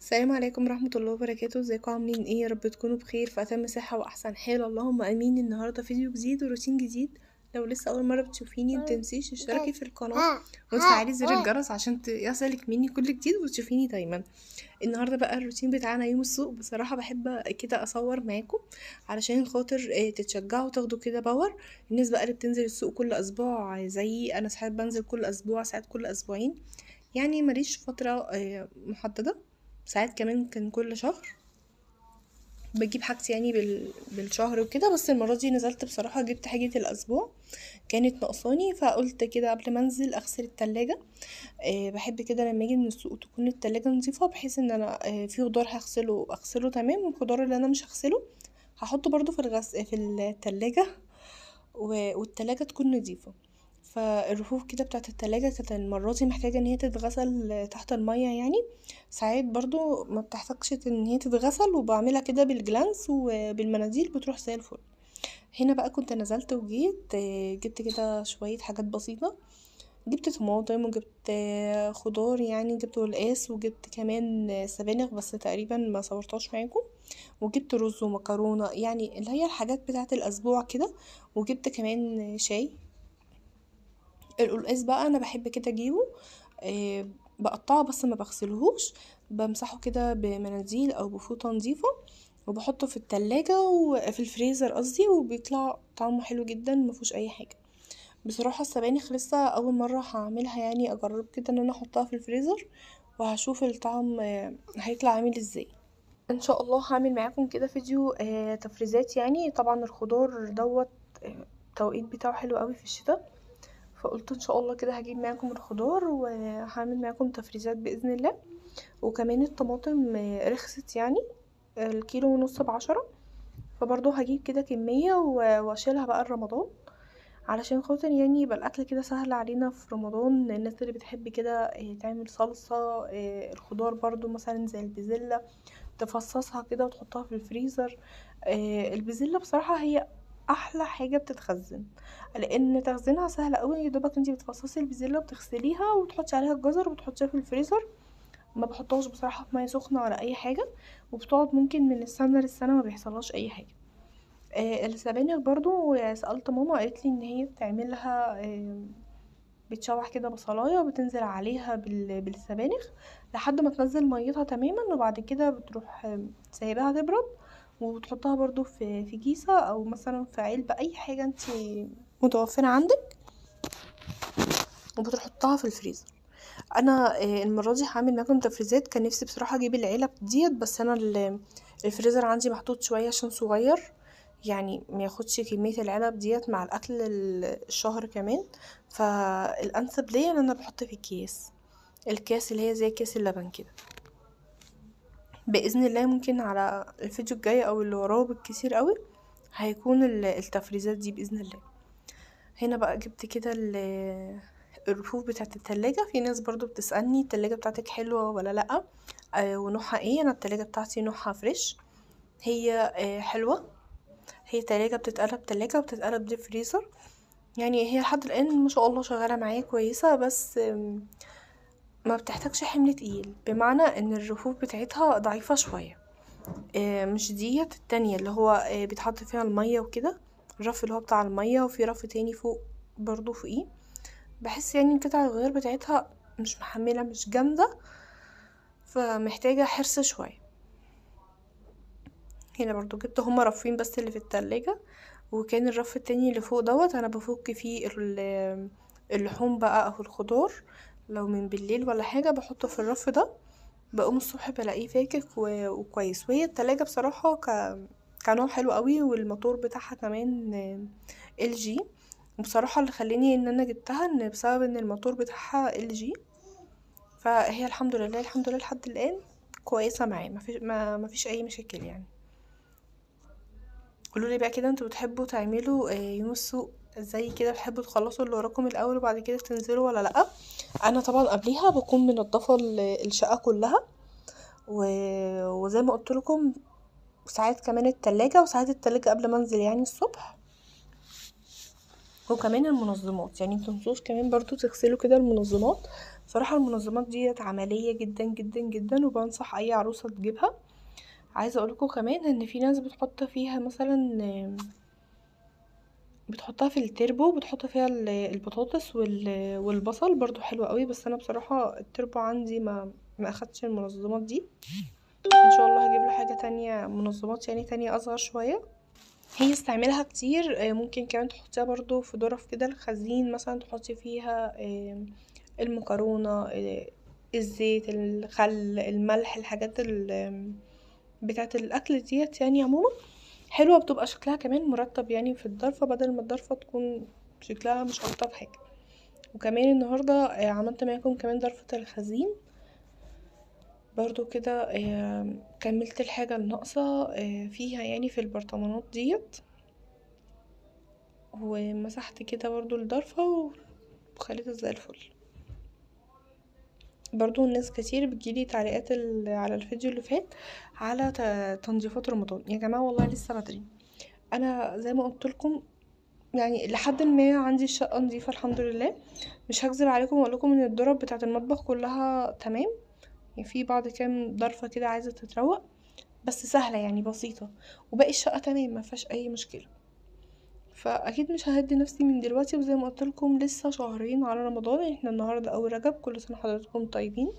السلام عليكم ورحمة الله وبركاته. ازيكم عاملين ايه؟ يا رب تكونوا بخير في اتم صحة واحسن حال، اللهم امين. النهاردة فيديو جديد وروتين جديد. لو لسه اول مرة بتشوفيني متنسيش تشتركي في القناة وتفعلي زر الجرس عشان يصلك مني كل جديد وتشوفيني دايما. النهاردة بقى الروتين بتاعنا يوم السوق. بصراحة بحب كده اصور معاكم علشان خاطر تتشجعوا وتاخدوا كده باور. الناس بقى اللي بتنزل السوق كل اسبوع زي انا، ساعات بنزل كل اسبوع، ساعات كل اسبوعين، يعني ماليش فترة محددة. ساعات كمان كان كل شهر بجيب حاجتي يعني بالشهر وكده. بس المرة دي نزلت بصراحة، جبت حاجة الأسبوع كانت ناقصاني، فقلت كده قبل ما انزل اغسل التلاجة. بحب كده لما اجي من السوق تكون التلاجة نظيفة، بحيث ان انا في خضار اغسله تمام، والخضار اللي انا مش هغسله هحطه برضو في التلاجة، والتلاجة تكون نظيفة. فالرفوف كده بتاعت التلاجة كانت المرة دي محتاجة ان هي تتغسل تحت المية يعني. ساعات برضو ما بتحتاجش ان هي تتغسل، وبعملها كده بالجلانس وبالمناديل بتروح زي الفل. هنا بقى كنت نزلت وجيت جبت كده شوية حاجات بسيطة. جبت طماطم وجبت خضار، يعني جبت قلقاس، وجبت كمان سبانخ بس تقريبا ما صورتهاش معاكم. وجبت رز ومكرونة، يعني اللي هي الحاجات بتاعت الأسبوع كده. وجبت كمان شاي. القلقاس بقى انا بحب كده اجيبه، بقطعه بس ما بغسلهوش، بمسحه كده بمناديل او بفوطه نظيفه، وبحطه في التلاجة وفي الفريزر قصدي، وبيطلع طعمه حلو جدا مفيهوش اي حاجه. بصراحه السبانخ لسه اول مره هعملها، يعني اجرب كده ان انا احطها في الفريزر وهشوف الطعم هيطلع عامل ازاي. ان شاء الله هعمل معاكم كده فيديو تفريزات. يعني طبعا الخضار دوت التوقيت بتاعه حلو قوي في الشتاء، فقلت ان شاء الله كده هجيب معاكم الخضار وهعمل معاكم تفريزات باذن الله. وكمان الطماطم رخصت يعني، الكيلو ونص ب10. فبرضه هجيب كده كمية واشيلها بقى رمضان، علشان خاطر يعني يبقى الاكل كده سهل علينا في رمضان. الناس اللي بتحب كده تعمل صلصة الخضار برضو مثلا زي البزلة، تفصصها كده وتحطها في الفريزر. البزلة بصراحة هي احلى حاجة بتتخزن، لان تخزينها سهل قوي. يا دوبك انتي بتفصصي البزلة وبتغسليها وتحطي عليها الجزر وبتحطيها في الفريزر. ما بحطهاش بصراحة في مية سخنة ولا اي حاجة، وبتقعد ممكن من السنة للسنة ما بيحصلهاش اي حاجة. السبانخ برضو سألت ماما، قالت لي ان هي بتعملها بتشوح كده بصلايه وبتنزل عليها بالسبانخ لحد ما تنزل ميتها تماما، وبعد كده بتروح سايباها تبرد، وبتحطها برضو في كيسة او مثلا في علبة، اي حاجة انتي متوفرة عندك، وبتحطها في الفريزر. انا المرة دي هعمل معاكم تفريزات. كان نفسي بصراحة اجيب العلب ديت، بس انا الفريزر عندي محطوط شوية عشان صغير، يعني ما ياخدش كمية العلب ديت مع الاكل الشهر كمان. فالانسب ليا ان انا بحط في الكاس اللي هي زي كاس اللبن كده. باذن الله ممكن على الفيديو الجاي او اللي وراه بالكثير قوي هيكون التفريزات دي باذن الله. هنا بقى جبت كده الرفوف بتاعت التلاجة. في ناس برضو بتسألني التلاجة بتاعتك حلوة ولا لأ، ونوعها ايه. انا التلاجة بتاعتي نوعها فريش، هي حلوة. هي تلاجة بتتقلب تلاجة وبتتقلب ديب فريزر، يعني هي لحد الآن ما شاء الله شغالة معايا كويسة. بس ما بتحتاجش حمل تقيل، بمعنى ان الرفوف بتاعتها ضعيفة شوية. مش ديت التانية اللي هو بيتحط فيها المية وكده، الرف اللي هو بتاع المية، وفي رف تاني فوق برضو فوقيه. بحس يعني قطع الغيار بتاعتها مش محملة، مش جامدة، فمحتاجة حرص شوية. هنا برضو جبت هما رفين بس اللي في التلاجة، وكان الرف التاني اللي فوق دوت انا بفك فيه اللحوم بقى او الخضار. لو من بالليل ولا حاجة بحطه في الرف ده، بقوم الصبح بلاقيه فاكك وكويس. وهي التلاجة بصراحة كنوع حلو قوي، والموتور بتاعها كمان LG. بصراحة اللي خلاني ان انا جبتها ان بسبب ان الموتور بتاعها LG، فهي الحمد لله الحمد لله لحد الان كويسة معايا، ما فيش اي مشاكل يعني. قولولي بقى كده، انتوا بتحبوا تعملوا يوم السوق زي كده، بتحبوا تخلصوا اللي وراكم الاول وبعد كده تنزلوا ولا لا؟ انا طبعا قبليها بكون منضفه الشقه كلها، وزي ما قلت لكم ساعات كمان التلاجة، وساعات التلاجة قبل ما انزل يعني الصبح. وكمان المنظمات، يعني متنسوش كمان برضو تغسلوا كده المنظمات صراحة المنظمات ديت عملية جدا جدا جدا، وبنصح اي عروسة تجيبها. عايزة اقولكوا كمان ان في ناس بتحط فيها مثلا بتحطها في التربو، بتحط فيها البطاطس والبصل برضو حلو قوي، بس انا بصراحة التربو عندي ما اخدش المنظمات دي. ان شاء الله هجيب له حاجة تانية، منظمات يعني تانية اصغر شوية هي استعملها كتير. ممكن كمان تحطيها برضو في ظرف كده الخزين، مثلا تحطي فيها المكرونة، الزيت، الخل، الملح، الحاجات بتاعة الاكل ديت يعني عموما حلوة، بتبقى شكلها كمان مرتب يعني في الضرفة، بدل ما الضرفة تكون شكلها مش ألطف حاجة. وكمان النهاردة عملت معاكم كمان ضرفة الخزين برضو كده. كملت الحاجة الناقصة فيها يعني في البرطمانات ديت، ومسحت كده برضو الضرفة وخليتها زي الفل. برضو الناس كتير بتجيلي تعليقات على الفيديو اللي فات على تنظيفات رمضان. يا جماعة والله لسه بدري، انا زي ما قلت لكم يعني لحد ما عندي الشقة نظيفة الحمد لله. مش هكذب عليكم واقول لكم ان الدرج بتاعة المطبخ كلها تمام، يعني في بعض كام ضرفة كده عايزة تتروق، بس سهلة يعني بسيطة، وباقي الشقة تمام ما فيهاش اي مشكلة. فاكيد مش ههدي نفسي من دلوقتي، وزي ما قلت لكم لسه شهرين على رمضان، يعني احنا النهارده اول رجب، كل سنة حضراتكم طيبين.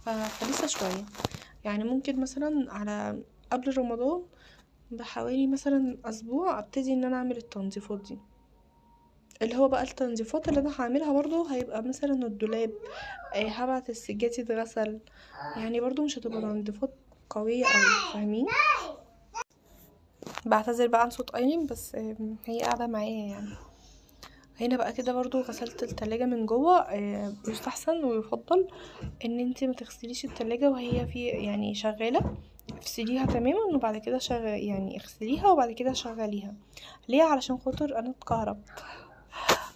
فلسه شوية، يعني ممكن مثلا على قبل رمضان بحوالي مثلا اسبوع ابتدي ان انا اعمل التنظيفات دي، اللي هو بقى التنظيفات اللي انا هعملها برضو هيبقى مثلا الدولاب، هبعت السجاد يتغسل، يعني برضو مش هتبقى تنظيفات قوية اوي، فاهمين؟ بعتذر بقى عن صوت ايلين، بس هي قاعدة معايا يعني. هنا بقى كده برضو غسلت التلاجة من جوه. يستحسن ويفضل ان انتي ما تغسليش التلاجة وهي في يعني شغالة، افصليها تماما وبعد كده يعني اغسليها وبعد كده شغليها. ليه؟ علشان خاطر انا اتكهربت،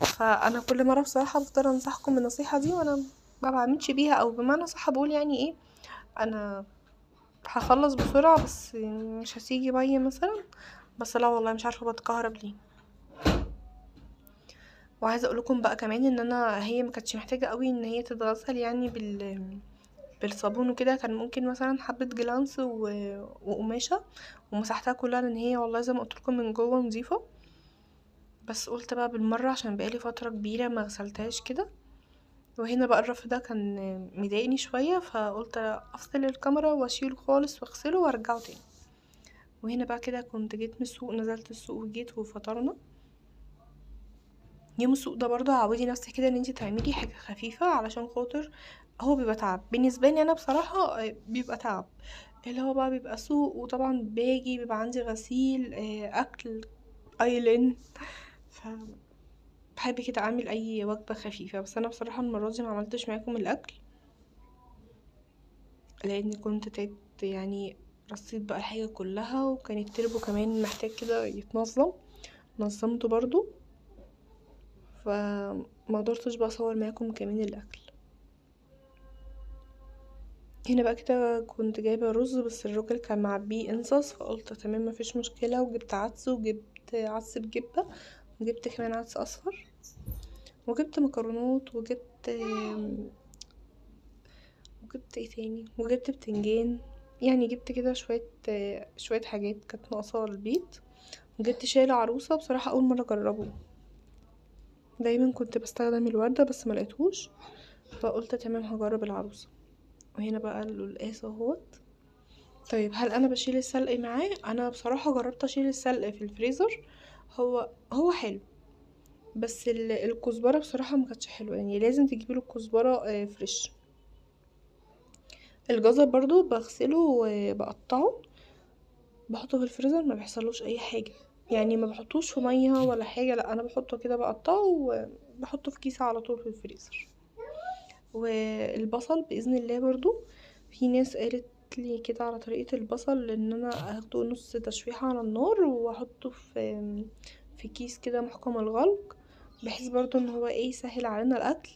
فانا كل مره بصراحه بفضل انصحكم بالنصيحه دي، وانا ما بعملش بيها، او بمعنى صح بقول يعني ايه، انا هخلص بسرعه بس مش هسيجي ميه مثلا، بس لا والله مش عارفه بتكهرب ليه. وعايزه اقول لكم بقى كمان ان انا هي ما كانتش محتاجه قوي ان هي تتغسل يعني بالصابون وكده، كان ممكن مثلا حبه جلانس وقماشه ومسحتها كلها، لان هي والله زي ما قلت لكم من جوه نظيفه. بس قلت بقى بالمره عشان بقالي فتره كبيره ما غسلتهاش كده. وهنا بقى الرف ده كان مضايقني شويه، فقلت افصل الكاميرا واشيله خالص واغسله وارجعه تاني. وهنا بقى كده كنت جيت من السوق، نزلت السوق وجيت وفطرنا. يوم السوق ده برضه عودي نفسك كده ان انتي تعملي حاجه خفيفه، علشان خاطر هو بيبقى تعب بالنسبه لي انا بصراحه. بيبقى تعب، اللي هو بقى بيبقى سوق، وطبعا باجي بيبقى عندي غسيل، اكل، ايلين. ف بحب كده اعمل اي وجبه خفيفه. بس انا بصراحه المره دي ما عملتش معاكم الاكل، لاني كنت تعبت يعني، رصيت بقى الحاجه كلها، وكان التربو كمان محتاج كده يتنظم، نظمته برضو، فما قدرتش بقى اصور معاكم كمان الاكل. هنا بقى كده كنت جايبه رز، بس الراجل كان معبيه انصص، فقلت تمام مفيش مشكله، وجبت عدس، وجبت عدس بجبه، وجبت كمان عدس اصفر، وجبت مكرونات، وجبت ايه تاني، وجبت بتنجان. يعني جبت كده شويه حاجات كانت ناقصه البيت. وجبت شاي العروسه، بصراحه اول مره اجربه، دايما كنت بستخدم الورده بس ما لقيتهوش، فقلت تمام هجرب العروسه. وهنا بقى القلقاس اهوت. طيب هل انا بشيل السلق معاه؟ انا بصراحه جربت اشيل السلق في الفريزر، هو حلو، بس الكزبره بصراحه ما كانتش حلوه، يعني لازم تجيبي له الكزبره فريش. الجزر برضو بغسله وبقطعه، بحطه في الفريزر ما بيحصلوش اي حاجه، يعني ما بحطوش في ميه ولا حاجه، لا انا بحطه كده بقطعه وبحطه في كيسه على طول في الفريزر. والبصل باذن الله برضو، في ناس قالت لي كده على طريقه البصل، ان انا اخده نص تشويحه على النار واحطه في كيس كده محكم الغلق، بحيث برضو ان هو ايه يسهل علينا الاكل.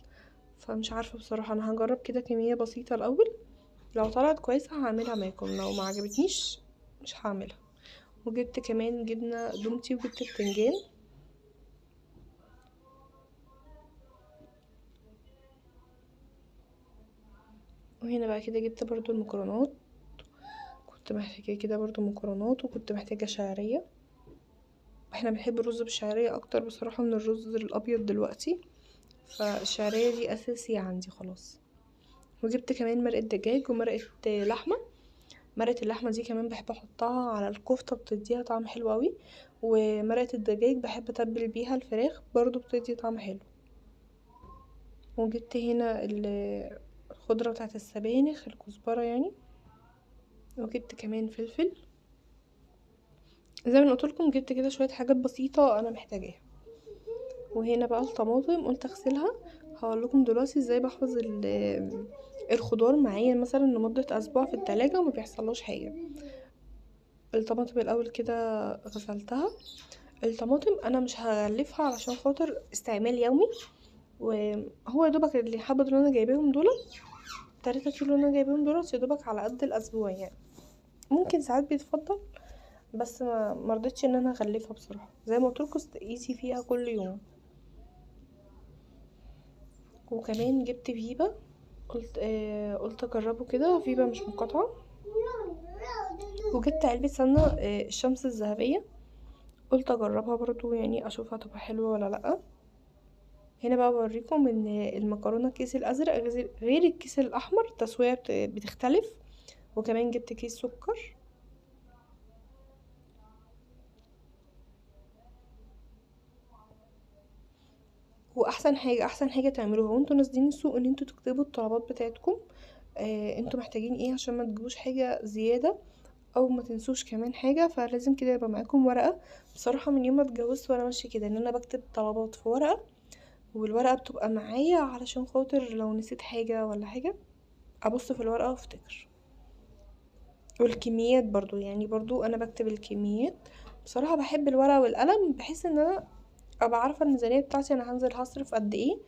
فمش عارفه بصراحه، انا هجرب كده كميه بسيطه الاول، لو طلعت كويسه هعملها معاكم، لو ما عجبتنيش مش هعملها. وجبت كمان جبنه دومتي، وجبت بتنجان. وهنا بقى كده جبت برضو المكرونات، كنت محتاجة كده برضو مكرونات، وكنت محتاجة شعرية. احنا بنحب الرز بالشعرية اكتر بصراحة من الرز الابيض دلوقتي، فالشعرية دي اساسية عندي خلاص. وجبت كمان مرقة دجاج ومرقة لحمة. مرقة اللحمة دي كمان بحب احطها على الكفتة، بتديها طعم حلو اوي. ومرقة الدجاج بحب اتبل بيها الفراخ برضو، بتدي طعم حلو. وجبت هنا الخضرة بتاعت السبانخ، الكزبرة يعني. وجبت كمان فلفل. زي ما قلتلكم جبت كده شوية حاجات بسيطة انا محتاجاها. وهنا بقى الطماطم قلت اغسلها. هقولكم دلوقتي ازاي بحفظ الخضار معايا مثلا لمدة اسبوع في التلاجة وما بيحصلوش حاجة. الطماطم الاول كده غسلتها. الطماطم انا مش هغلفها علشان خاطر استعمال يومي، وهو يدوبك اللي حبة اللي انا جايباهم دول 3 كيلو اللي انا جايباهم دول يدوبك على قد الاسبوع يعني. ممكن ساعات بيتفضل، بس ما مرضتش ان انا اغلفها بصراحه. زي ما قلتلكوا استقيسي فيها كل يوم. وكمان جبت فيبا. قلت اجربه كده، فيبا مش مقاطعه. وجبت علبه سمنه الشمس الذهبيه. قلت اجربها برضو يعني اشوفها تبقى حلوه ولا لا. هنا بقى بوريكم ان المكرونه الكيس الازرق غير الكيس الاحمر، التسويه بتختلف. وكمان جبت كيس سكر. احسن حاجه تعملوها وانتوا نازلين السوق ان انتوا تكتبوا الطلبات بتاعتكم. انتوا محتاجين ايه عشان ما تجيبوش حاجه زياده، او ما تنسوش كمان حاجه. فلازم كده يبقى معاكم ورقه. بصراحه من يوم ما اتجوزت وانا ماشيه كده ان انا بكتب طلبات في ورقه، والورقه بتبقى معايا علشان خاطر لو نسيت حاجه ولا حاجه ابص في الورقه وافتكر. والكميات برضو يعني برضو انا بكتب الكميات. بصراحه بحب الورقه والقلم، بحيث ان انا ابقى عارفه الميزانيه بتاعتي، انا هنزل هصرف قد ايه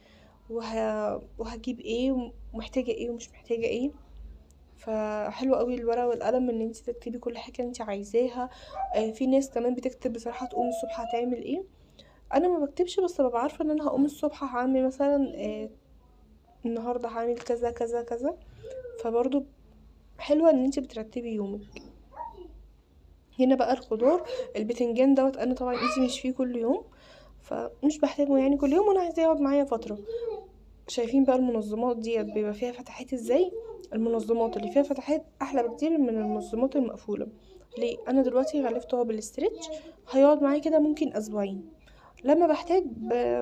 وهجيب ايه ومحتاجه ايه ومش محتاجه ايه. فحلو قوي الورقه والقلم ان انت تكتبي كل حاجه انت عايزاها. في ناس كمان بتكتب بصراحه تقوم الصبح هتعمل ايه. انا ما بكتبش، بس ببقى عارفه ان انا هقوم الصبح هعمل مثلا النهارده هعمل كذا كذا كذا. فبرضو حلوه ان انت بترتبي يومك. هنا بقى الخضار، البتنجان دوت انا طبعا ايدي مش فيه كل يوم، فمش بحتاجه يعني كل يوم، وانا عايزاه يقعد معايا فتره. شايفين بقى المنظمات ديت بيبقى فيها فتحات ازاي. المنظمات اللي فيها فتحات احلى بكتير من المنظمات المقفوله. ليه؟ انا دلوقتي غلفته هو بالاسترتش، هيقعد معايا كده ممكن اسبوعين. لما بحتاج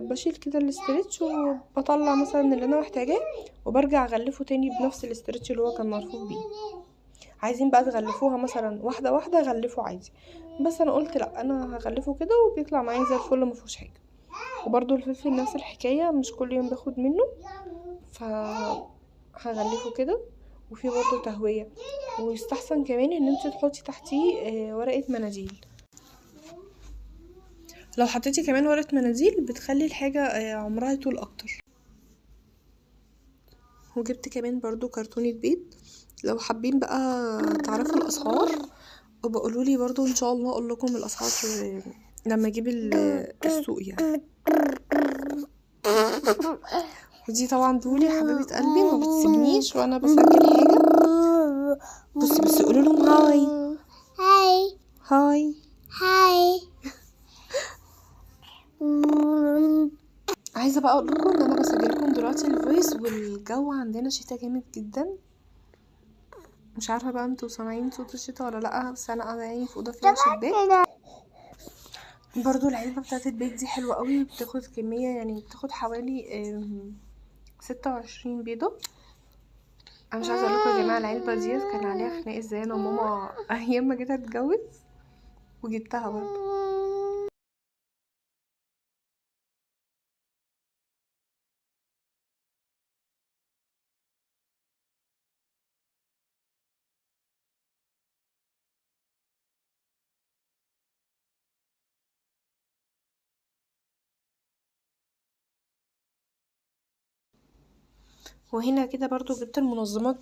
بشيل كده الاسترتش وبطلع مثلا اللي انا محتاجاه، وبرجع اغلفه تاني بنفس الاسترتش اللي هو كان مرفوع بيه. عايزين بقى تغلفوها مثلا واحده واحده غلفوا عادي، بس انا قلت لا، انا هغلفه كده وبيطلع معايا زي الفل مفيهوش حاجه. وبرده الفلفل نفس الحكايه، مش كل يوم باخد منه، ف هغلفه كده. وفي برضه تهوية، ويستحسن كمان ان انت تحطي تحتيه ورقة مناديل. لو حطيتي كمان ورقة مناديل بتخلي الحاجة عمرها يطول اكتر. وجبت كمان برضو كرتونة بيض. لو حابين بقى تعرفوا الاسعار وبقولولي برضو ان شاء الله اقول لكم الاسعار لما اجيب السوق يعني. ودي طبعا دولي حبيبة قلبي ما بتسيبنيش وانا بسجل حاجة. بصي قولوا لهم هاي. هاي هاي. هاي. عايزه بقى اقول لكم ان انا بسجلكم دلوقتي الفويس، والجو عندنا شتا جامد جدا. مش عارفه بقى انتوا سامعين صوت الشتا ولا لا، بس انا قاعده يعني في اوضه فيها شباك. برضو العلبه بتاعت البيت دي حلوه قوي، بتاخد كميه يعني بتاخد حوالي 26 بيضه. انا مش عايزه اقول لكم يا جماعه العلبه دي كان عليها خناق ازاي انا وماما ايام ما جيت اتجوز، وجبتها برضو. وهنا كده برضو جبت المنظمات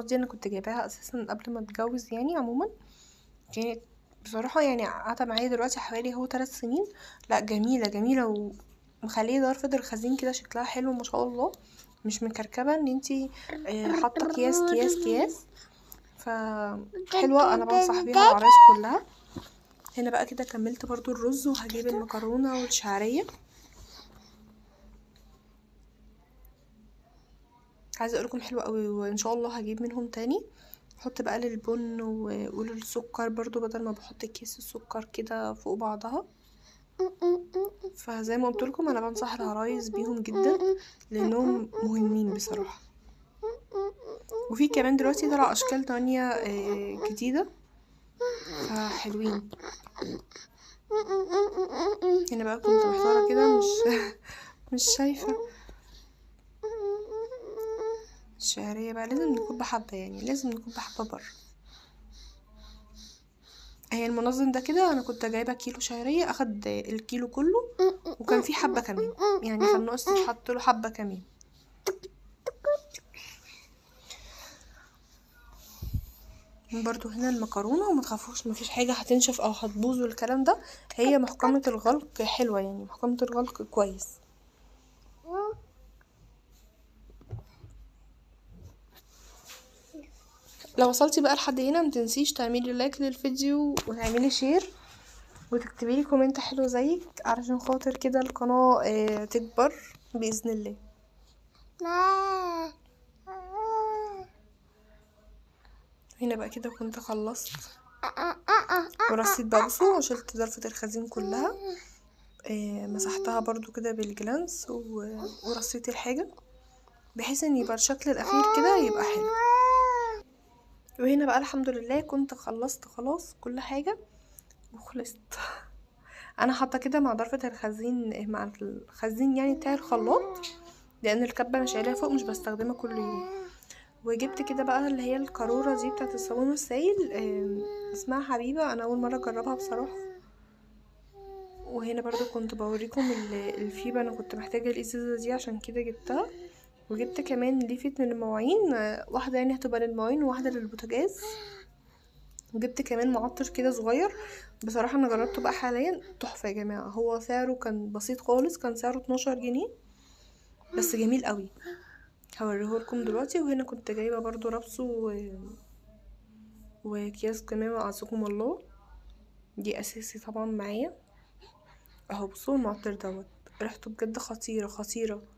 دي انا كنت جايباها اساسا قبل ما اتجوز يعني. عموما كانت بصراحة يعني قاعدة معايا دلوقتي حوالي هو 3 سنين. لا جميلة جميلة، ومخليه ظرف الخزين كده شكلها حلو ما شاء الله. مش مكركبه ان انتي حاطه اكياس كياس كياس. فحلوه، انا بنصح بيها العرايس كلها. هنا بقى كده كملت برضو الرز، وهجيب المكرونه والشعريه. عايزه اقولكم حلوه قوي، وان شاء الله هجيب منهم تاني. احط بقى للبن وللسكر برضو، بدل ما بحط كيس السكر كده فوق بعضها. فزي ما قلت لكم انا بنصح العرايس بيهم جدا لانهم مهمين بصراحه. وفي كمان دلوقتي طلع اشكال تانية جديده فحلوين. هنا بقى كنت محتاره كده مش شايفه الشعريه بقى. لازم نكون بحبه، يعني لازم نكون بحبه بره. هي المنظم ده كده انا كنت جايبه كيلو شعريه، اخد الكيلو كله، وكان في حبه كمان، يعني كان ناقص يتحط له حبه كمان. برضو هنا المكرونه، وما تخافوش مفيش حاجه هتنشف او هتبوظ والكلام ده. هي محكمه الغلق حلوه، يعني محكمه الغلق كويس. لو وصلتي بقى لحد هنا متنسيش تعملي لايك للفيديو وتعملي شير وتكتبي لي كومنت حلو زيك، علشان خاطر كده القناه تكبر باذن الله. هنا بقى كده كنت خلصت ورصيت بقى، بصوا شلت ظرفة الخزين كلها، مسحتها برضو كده بالجلانس ورصيت الحاجة بحيث ان يبقى الشكل الاخير كده يبقى حلو. وهنا بقى الحمد لله كنت خلصت خلاص كل حاجة وخلصت. انا حاطه كده مع ظرفة الخزين، مع الخزين يعني بتاع الخلاط، لان الكبة انا شايلاها فوق مش بستخدمها كل يوم. وجبت كده بقى اللي هي القارورة دي بتاعت الصابون السائل، اسمها حبيبة، انا اول مرة اجربها بصراحة. وهنا برضو كنت بوريكم الفيبة، انا كنت محتاجة الازازة دي عشان كده جبتها. وجبت كمان ليفة من المواعين، واحدة يعني هتبقى للمواعين وواحدة للبوتاجاز. وجبت كمان معطر كده صغير، بصراحة انا جربته بقى حاليا تحفة يا جماعة. هو سعره كان بسيط خالص، كان سعره 12 جنيه بس جميل قوي، هوريهولكم دلوقتي. وهنا كنت جايبة برضو رابسو واكياس كمامة اعزكم الله، دي اساسي طبعا معايا اهو. بصوا المعطر دوت ريحته بجد خطيرة خطيرة.